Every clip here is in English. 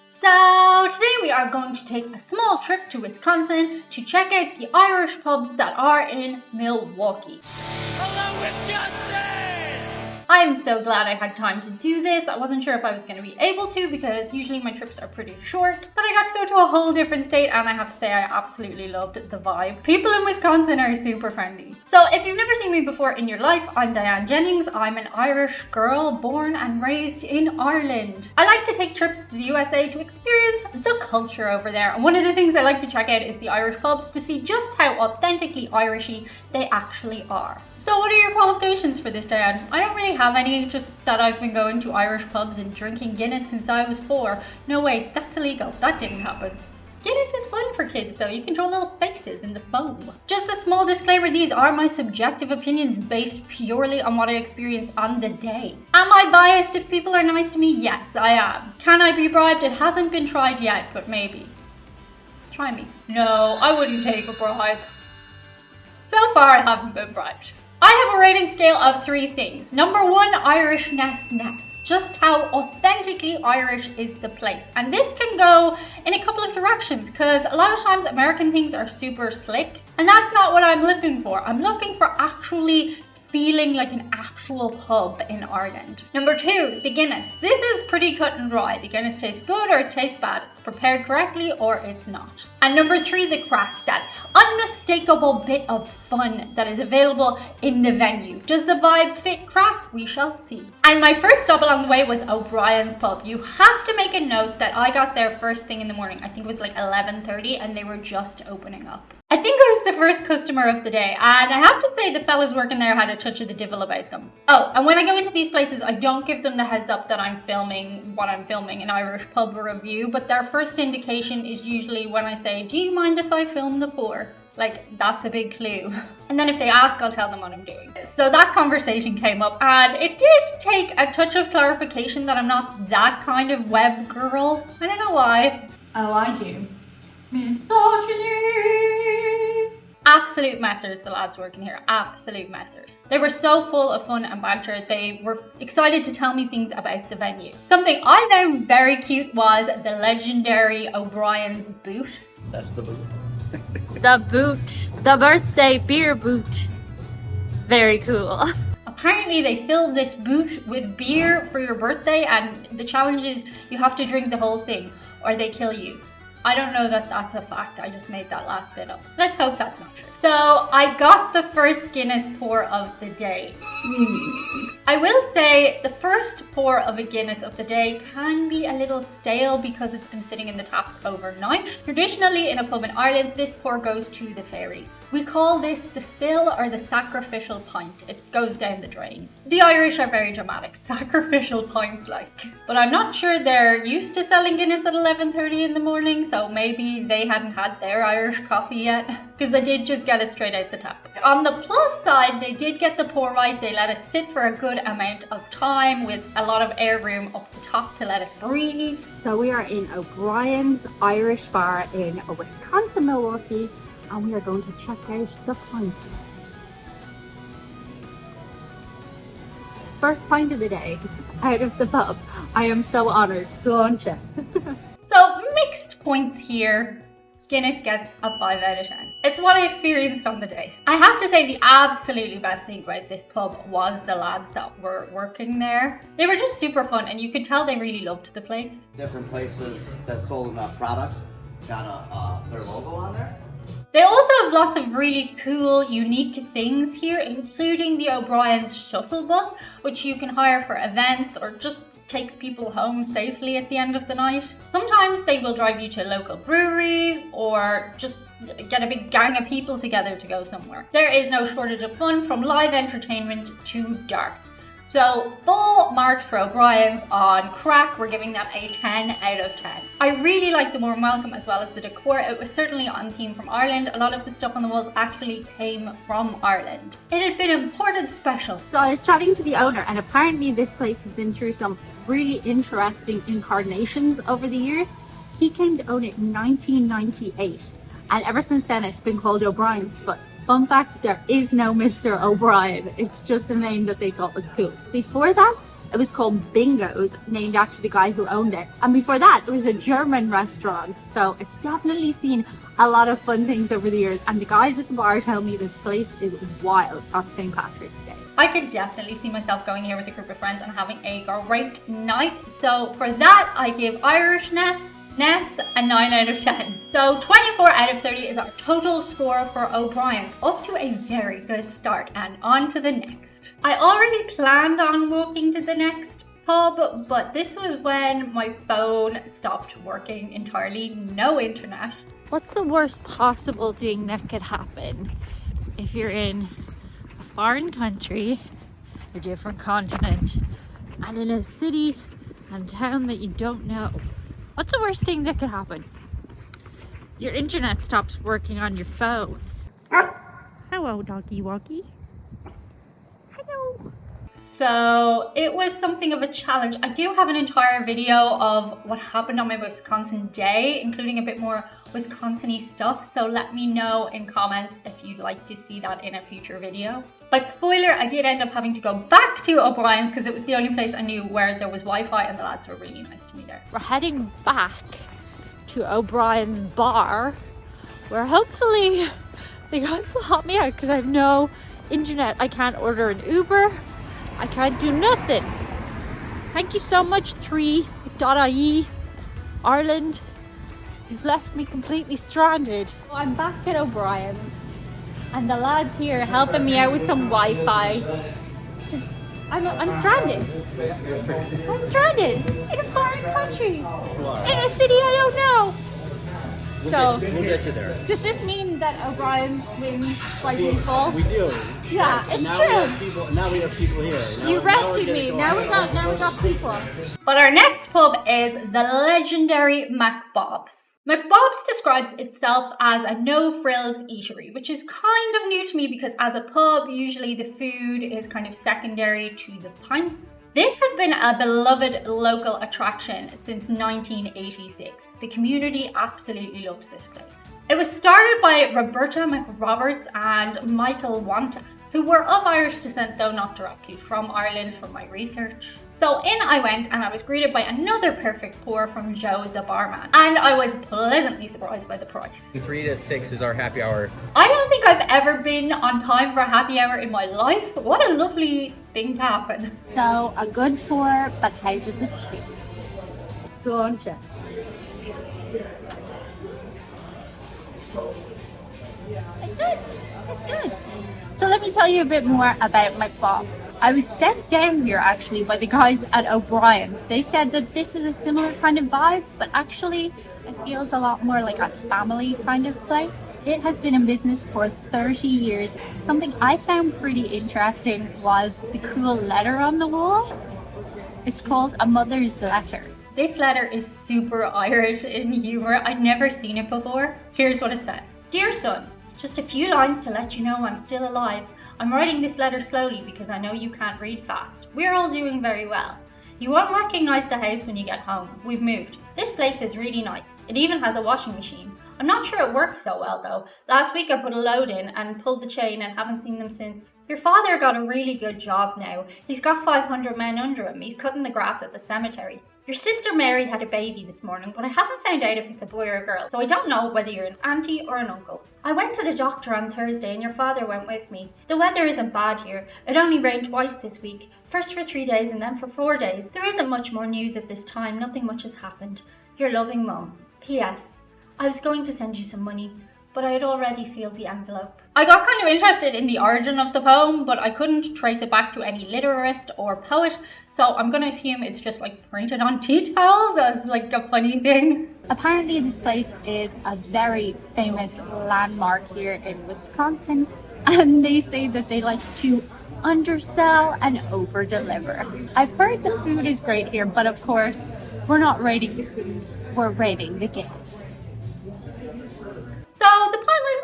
So today we are going to take a small trip to Wisconsin to check out the Irish pubs that are in Milwaukee. Hello, Wisconsin! I'm so glad I had time to do this. I wasn't sure if I was going to be able to because usually my trips are pretty short, but I got to go to a whole different state and I have to say I absolutely loved the vibe. People in Wisconsin are super friendly. So if you've never seen me before in your life, I'm Jennings. I'm an Irish girl born and raised in Ireland. I like to take trips to the USA to experience the culture over there. And one of the things I like to check out is the Irish pubs to see just how authentically Irishy they actually are. So what are your qualifications for this, Diane? I don't really have any, just that I've been going to Irish pubs and drinking Guinness since I was 4. No wait, that's illegal. That didn't happen. Guinness is fun for kids though, you can draw little faces in the foam. Just a small disclaimer, these are my subjective opinions based purely on what I experienced on the day. Am I biased if people are nice to me? Yes, I am. Can I be bribed? It hasn't been tried yet, but maybe. Try me. No, I wouldn't take a bribe. So far I haven't been bribed. I have a rating scale of 3 things. Number 1, Irishness. Just how authentically Irish is the place. And this can go in a couple of directions because a lot of times American things are super slick. And that's not what I'm looking for. I'm looking for actually feeling like an actual pub in Ireland. Number 2, the Guinness. This is pretty cut and dry. The Guinness tastes good or it tastes bad. It's prepared correctly or it's not. And number 3, the Craic, that unmistakable bit of fun that is available in the venue. Does the vibe fit Craic? We shall see. And my first stop along the way was OBriens Pub. You have to make a note that I got there first thing in the morning. I think it was like 11:30 and they were just opening up. I think I was the first customer of the day, and I have to say the fellas working there had a touch of the devil about them. Oh, and when I go into these places, I don't give them the heads up that I'm filming what I'm filming, an Irish pub review, but their first indication is usually when I say, do you mind if I film the pour? Like, that's a big clue. And then if they ask, I'll tell them what I'm doing. So that conversation came up, and it did take a touch of clarification that I'm not that kind of web girl. I don't know why. Oh, I do. Misogyny. Absolute messers, the lads working here. Absolute messers. They were so full of fun and banter. They were excited to tell me things about the venue. Something I found very cute was the legendary OBriens boot. That's the boot. The boot. The birthday beer boot. Very cool. Apparently they fill this boot with beer for your birthday, and the challenge is you have to drink the whole thing or they kill you. I don't know that that's a fact, I just made that last bit up. Let's hope that's not true. So I got the first Guinness pour of the day. I will say the first pour of a Guinness of the day can be a little stale because it's been sitting in the taps overnight. Traditionally in a pub in Ireland, this pour goes to the fairies. We call this the spill or the sacrificial pint. It goes down the drain. The Irish are very dramatic, sacrificial pint like. But I'm not sure they're used to selling Guinness at 11:30 in the morning, so maybe they hadn't had their Irish coffee yet. Because I did just get it straight out the tap. On the plus side, they did get the pour right. They let it sit for a good amount of time with a lot of air room up the top to let it breathe. So we are in OBriens Irish Bar in Wisconsin, Milwaukee, and we are going to check out the pint. First pint of the day out of the pub. I am so honoured, Sláinte. So mixed points here. Guinness gets a 5 out of 10. It's what I experienced on the day. I have to say the absolutely best thing about this pub was the lads that were working there. They were just super fun and you could tell they really loved the place. Different places that sold enough product got their logo on there. They also have lots of really cool, unique things here, including the OBriens shuttle bus, which you can hire for events or just takes people home safely at the end of the night. Sometimes they will drive you to local breweries or just get a big gang of people together to go somewhere. There is no shortage of fun, from live entertainment to darts. So full marks for OBriens on Craic. We're giving them a 10 out of 10. I really liked the warm welcome as well as the decor. It was certainly on theme from Ireland. A lot of the stuff on the walls actually came from Ireland. It had been imported special. So I was chatting to the owner, and apparently this place has been through some really interesting incarnations over the years. He came to own it in 1998, and ever since then it's been called OBriens. But fun fact, there is no Mr. O'Brien. It's just a name that they thought was cool. Before that, It was called Bingo's, named after the guy who owned it. And before that, it was a German restaurant. So it's definitely seen a lot of fun things over the years. And the guys at the bar tell me this place is wild on St. Patrick's Day. I could definitely see myself going here with a group of friends and having a great night. So for that, I give Irishness a 9 out of 10. So 24 out of 30 is our total score for O'Brien's. Off to a very good start, and on to the next. I already planned on walking to the next pub, but this was when my phone stopped working entirely. No internet. What's the worst possible thing that could happen if you're in a foreign country, a different continent, and in a city and town that you don't know? What's the worst thing that could happen? Your internet stops working on your phone. Hello, doggy walkie. Hello. So it was something of a challenge. I do have an entire video of what happened on my Wisconsin day, including a bit more Wisconsin-y stuff. So let me know in comments if you'd like to see that in a future video. But spoiler, I did end up having to go back to O'Brien's because it was the only place I knew where there was Wi-Fi, and the lads were really nice to me there. We're heading back to O'Brien's bar, where hopefully the guys will help me out because I have no internet. I can't order an Uber. I can't do nothing. Thank you so much, 3.ie Ireland. You've left me completely stranded. I'm back at O'Brien's, and the lads here are helping me out with some Wi-Fi. I'm stranded. I'm stranded in a foreign country, in a city I don't know. We'll get you there. Does this mean that O'Brien's wins by default? We do. Yeah, Yes, and it's true. Now we have people here. You rescued me. Now we got people. But our next pub is the legendary McBob's. McBob's describes itself as a no-frills eatery, which is kind of new to me because as a pub, usually the food is kind of secondary to the pints. This has been a beloved local attraction since 1986. The community absolutely loves this place. It was started by Roberta McRoberts and Michael Wanta, who were of Irish descent, though not directly from Ireland from my research. So in I went, and I was greeted by another perfect pour from Joe the barman, and I was pleasantly surprised by the price. 3 to 6 is our happy hour. I don't think I've ever been on time for a happy hour in my life. What a lovely thing to happen. So a good pour, but how does it taste? Sláinte. It's good. It's good. So let me tell you a bit more about McBob's. I was sent down here actually by the guys at O'Brien's. They said that this is a similar kind of vibe, but actually it feels a lot more like a family kind of place. It has been in business for 30 years. Something I found pretty interesting was the cool letter on the wall. It's called A Mother's Letter. This letter is super Irish in humour. I'd never seen it before. Here's what it says. Dear son, just a few lines to let you know I'm still alive. I'm writing this letter slowly because I know you can't read fast. We're all doing very well. You won't recognise the house when you get home. We've moved. This place is really nice. It even has a washing machine. I'm not sure it works so well though. Last week I put a load in and pulled the chain and haven't seen them since. Your father got a really good job now. He's got 500 men under him. He's cutting the grass at the cemetery. Your sister Mary had a baby this morning, but I haven't found out if it's a boy or a girl, so I don't know whether you're an auntie or an uncle. I went to the doctor on Thursday and your father went with me. The weather isn't bad here. It only rained twice this week. First for 3 days and then for 4 days. There isn't much more news at this time. Nothing much has happened. Your loving Mum. P.S. I was going to send you some money, but I had already sealed the envelope. I got kind of interested in the origin of the poem, but I couldn't trace it back to any literarist or poet, so I'm gonna assume it's just like printed on tea towels as like a funny thing. Apparently this place is a very famous landmark here in Wisconsin, and they say that they like to undersell and over-deliver. I've heard the food is great here, but of course, we're not rating the food, we're rating the Guinness. So the point was,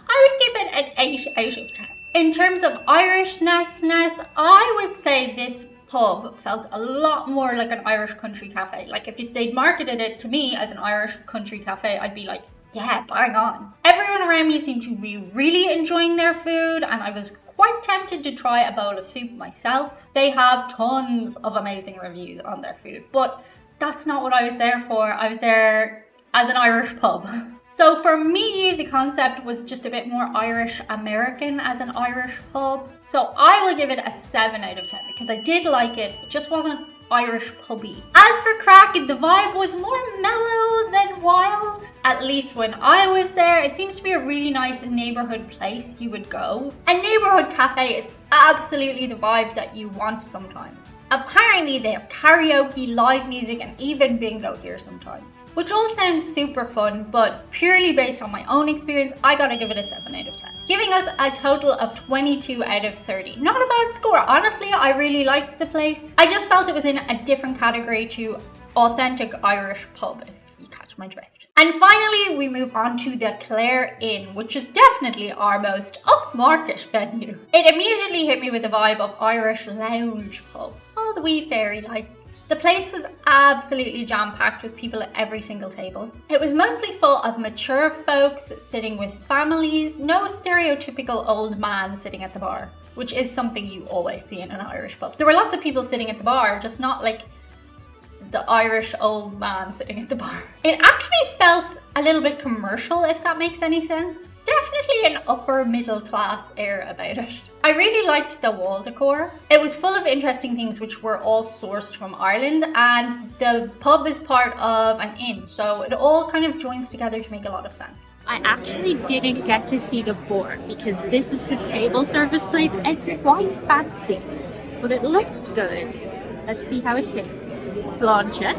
I would give it an 8 out of 10. In terms of Irishness, I would say this pub felt a lot more like an Irish country cafe. Like if they'd marketed it to me as an Irish country cafe, I'd be like, yeah, bang on. Everyone around me seemed to be really enjoying their food, and I was quite tempted to try a bowl of soup myself. They have tons of amazing reviews on their food, but that's not what I was there for. I was there as an Irish pub. So for me, the concept was just a bit more Irish American as an Irish pub. So I will give it a 7 out of 10 because I did like it. It just wasn't Irish pubby. As for Craic, the vibe was more mellow than wild. At least when I was there, it seems to be a really nice neighborhood place you would go. A neighborhood cafe is absolutely the vibe that you want sometimes. Apparently they have karaoke, live music, and even bingo here sometimes. Which all sounds super fun, but purely based on my own experience, I gotta give it a 7 out of 10. Giving us a total of 22 out of 30. Not a bad score. Honestly, I really liked the place. I just felt it was in a different category to authentic Irish pub, if you catch my drift. And finally, we move on to the Clare Inn, which is definitely our most upmarket venue. It immediately hit me with the vibe of Irish lounge pub. All the wee fairy lights. The place was absolutely jam-packed with people at every single table. It was mostly full of mature folks sitting with families, no stereotypical old man sitting at the bar, which is something you always see in an Irish pub. There were lots of people sitting at the bar, just not like the Irish old man sitting at the bar. It actually felt a little bit commercial, if that makes any sense. Definitely an upper middle class air about it. I really liked the wall decor. It was full of interesting things which were all sourced from Ireland, and the pub is part of an inn, so it all kind of joins together to make a lot of sense. I actually didn't get to see the board because this is the table service place. It's quite fancy, but it looks good. Let's see how it tastes. Sláinte.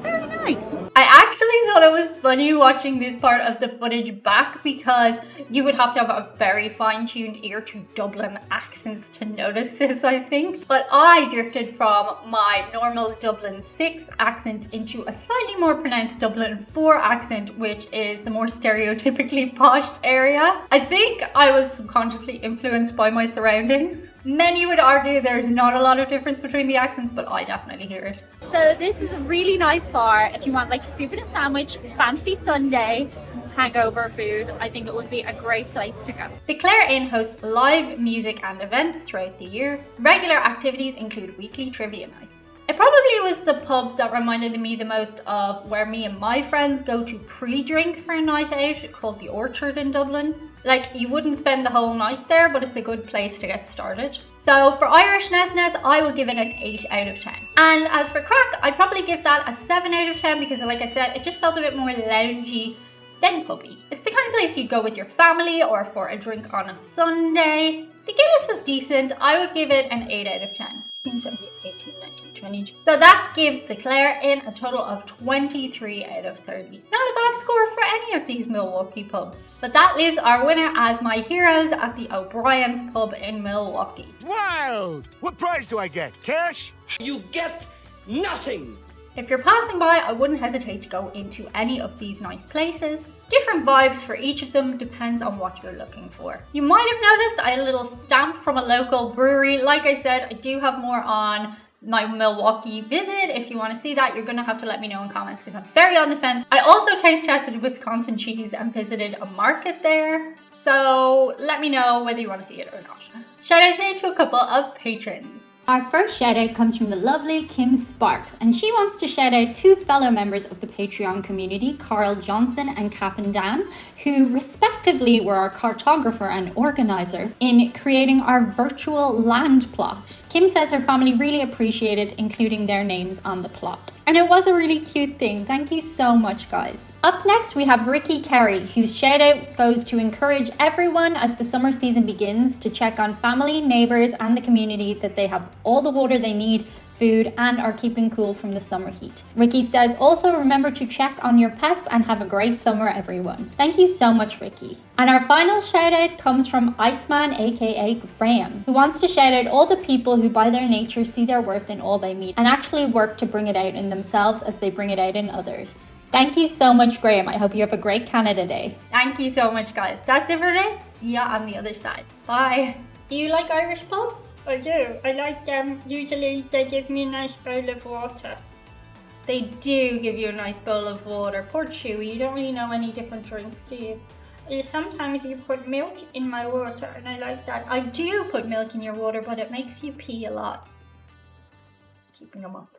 Very nice. I actually thought it was funny watching this part of the footage back because you would have to have a very fine-tuned ear to Dublin accents to notice this, I think. But I drifted from my normal Dublin 6 accent into a slightly more pronounced Dublin 4 accent, which is the more stereotypically posh area. I think I was subconsciously influenced by my surroundings. Many would argue there's not a lot of difference between the accents, but I definitely hear it. So this is a really nice bar if you want like soup and a sandwich, fancy Sunday, hangover food. I think it would be a great place to go. The Clare Inn hosts live music and events throughout the year. Regular activities include weekly trivia nights. It probably was the pub that reminded me the most of where me and my friends go to pre-drink for a night out, called the Orchard in Dublin. Like, you wouldn't spend the whole night there, but it's a good place to get started. So for Irishness, I will give it an 8 out of 10. And as for Craic, I'd probably give that a 7 out of 10 because, like I said, it just felt a bit more loungy than pubby. It's the kind of place you'd go with your family or for a drink on a Sunday. The Guinness was decent. I would give it an 8 out of 10. 16, 17, 18, 19, 20. So that gives the Clare Inn a total of 23 out of 30. Not a bad score for any of these Milwaukee pubs. But that leaves our winner as my heroes at the OBriens Pub in Milwaukee. Wild! What prize do I get? Cash? You get nothing! If you're passing by, I wouldn't hesitate to go into any of these nice places. Different vibes for each of them, depends on what you're looking for. You might have noticed I had a little stamp from a local brewery. Like I said, I do have more on my Milwaukee visit. If you want to see that, you're going to have to let me know in comments because I'm very on the fence. I also taste tested Wisconsin cheese and visited a market there. So let me know whether you want to see it or not. Shout out today to a couple of patrons. Our first shout out comes from the lovely Kim Sparks, and she wants to shout out two fellow members of the Patreon community, Carl Johnson and Captain Dan, who respectively were our cartographer and organizer in creating our virtual land plot. Kim says her family really appreciated including their names on the plot. And it was a really cute thing. Thank you so much, guys. Up next, we have Ricky Carey, whose shout out goes to encourage everyone as the summer season begins to check on family, neighbours and the community that they have all the water they need, food and are keeping cool from the summer heat. Ricky says also remember to check on your pets and have a great summer, everyone. Thank you so much, Ricky. And our final shout out comes from Iceman aka Graham, who wants to shout out all the people who by their nature see their worth in all they meet and actually work to bring it out in themselves as they bring it out in others. Thank you so much, Graham. I hope you have a great Canada Day. Thank you so much, guys. That's it for today. See ya on the other side. Bye. Do you like Irish pubs? I do. I like them. Usually they give me a nice bowl of water. They do give you a nice bowl of water. Poor Chewy, you don't really know any different drinks, do you? Sometimes you put milk in my water, and I like that. I do put milk in your water, but it makes you pee a lot. Keeping them up.